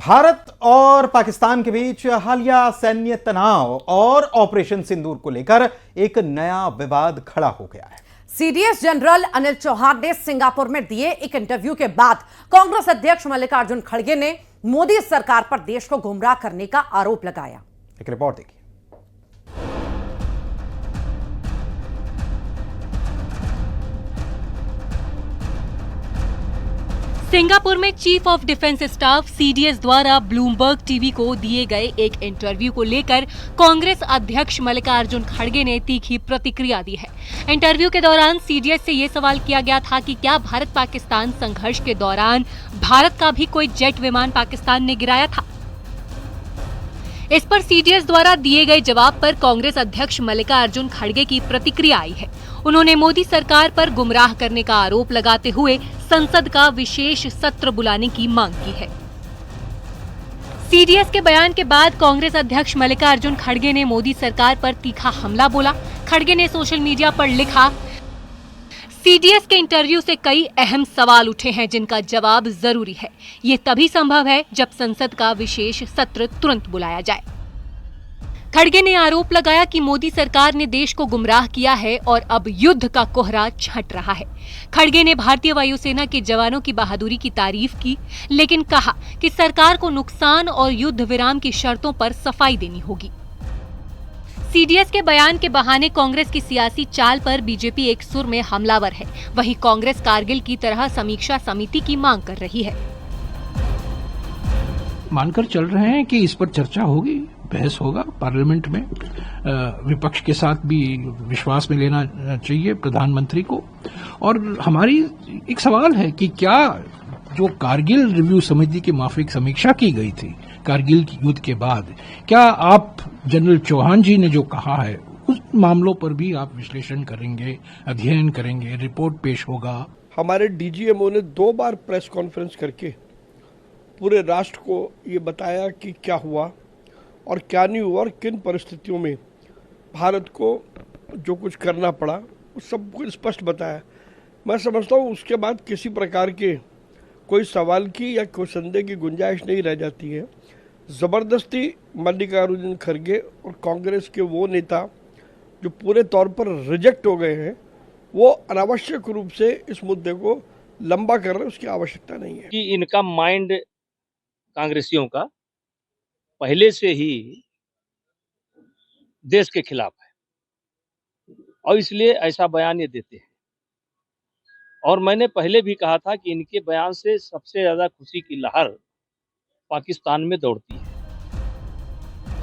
भारत और पाकिस्तान के बीच हालिया सैन्य तनाव और ऑपरेशन सिंदूर को लेकर एक नया विवाद खड़ा हो गया है। सीडीएस जनरल अनिल चौहान ने सिंगापुर में दिए एक इंटरव्यू के बाद कांग्रेस अध्यक्ष मल्लिकार्जुन खड़गे ने मोदी सरकार पर देश को गुमराह करने का आरोप लगाया। एक रिपोर्ट देखिए। सिंगापुर में chief of defence staff CDS द्वारा ब्लूमबर्ग टीवी को दिए गए एक इंटरव्यू को लेकर कांग्रेस अध्यक्ष मल्लिकार्जुन खड़गे ने तीखी प्रतिक्रिया दी है। इंटरव्यू के दौरान सीडीएस से ये सवाल किया गया था कि क्या भारत पाकिस्तान संघर्ष के दौरान भारत का भी कोई जेट विमान पाकिस्तान ने गिराया था। इस पर सीडीएस द्वारा दिए गए जवाब पर कांग्रेस अध्यक्ष मल्लिकार्जुन खड़गे की प्रतिक्रिया आई है। उन्होंने मोदी सरकार पर गुमराह करने का आरोप लगाते हुए संसद का विशेष सत्र बुलाने की मांग की है। सीडीएस के बयान के बाद कांग्रेस अध्यक्ष मल्लिकार्जुन खड़गे ने मोदी सरकार पर तीखा हमला बोला। खड़गे ने सोशल मीडिया पर लिखा, सीडीएस के इंटरव्यू से कई अहम सवाल उठे हैं जिनका जवाब जरूरी है। ये तभी संभव है जब संसद का विशेष सत्र तुरंत बुलाया जाए। खड़गे ने आरोप लगाया कि मोदी सरकार ने देश को गुमराह किया है और अब युद्ध का कोहरा छंट रहा है। खड़गे ने भारतीय वायुसेना के जवानों की बहादुरी की तारीफ की, लेकिन कहा कि सरकार को नुकसान और युद्ध विराम की शर्तों पर सफाई देनी होगी। सीडीएस के बयान के बहाने कांग्रेस की सियासी चाल पर बीजेपी एक सुर में हमलावर है। वहीं कांग्रेस कारगिल की तरह समीक्षा समिति की मांग कर रही है। मानकर चल रहे हैं कि इस पर चर्चा होगी, बहस होगा पार्लियामेंट में। विपक्ष के साथ भी विश्वास में लेना चाहिए प्रधानमंत्री को। और हमारी एक सवाल है कि क्या जो कारगिल रिव्यू समिति की माफिक समीक्षा की गई थी कारगिल युद्ध के बाद, क्या आप जनरल चौहान जी ने जो कहा है उस मामलों पर भी आप विश्लेषण करेंगे, अध्ययन करेंगे, रिपोर्ट पेश होगा? हमारे डीजीएमओ ने 2 बार प्रेस कॉन्फ्रेंस करके पूरे राष्ट्र को ये बताया कि क्या हुआ और क्या नहीं हुआ और किन परिस्थितियों में भारत को जो कुछ करना पड़ा उस सब कुछ स्पष्ट बताया। मैं समझता हूँ उसके बाद किसी प्रकार के कोई सवाल की या कोई संदेह की गुंजाइश नहीं रह जाती है। ज़बरदस्ती मल्लिकार्जुन खड़गे और कांग्रेस के वो नेता जो पूरे तौर पर रिजेक्ट हो गए हैं, वो अनावश्यक रूप से इस मुद्दे को लंबा कर रहे हैं, उसकी आवश्यकता नहीं है। कि इनका माइंड कांग्रेसियों का पहले से ही देश के खिलाफ है और इसलिए ऐसा बयान ये देते हैं। और मैंने पहले भी कहा था कि इनके बयान से सबसे ज्यादा खुशी की लहर पाकिस्तान में दौड़ती है।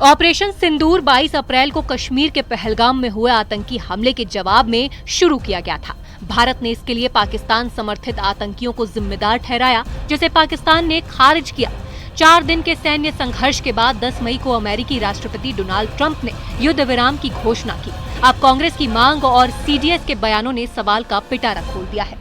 ऑपरेशन सिंदूर 22 अप्रैल को कश्मीर के पहलगाम में हुए आतंकी हमले के जवाब में शुरू किया गया था। भारत ने इसके लिए पाकिस्तान समर्थित आतंकियों को जिम्मेदार ठहराया, जिसे पाकिस्तान ने खारिज किया। 4 दिन के सैन्य संघर्ष के बाद 10 मई को अमेरिकी राष्ट्रपति डोनाल्ड ट्रंप ने युद्ध विराम की घोषणा की। अब कांग्रेस की मांग और सीडीएस के बयानों ने सवाल का पिटारा खोल दिया है।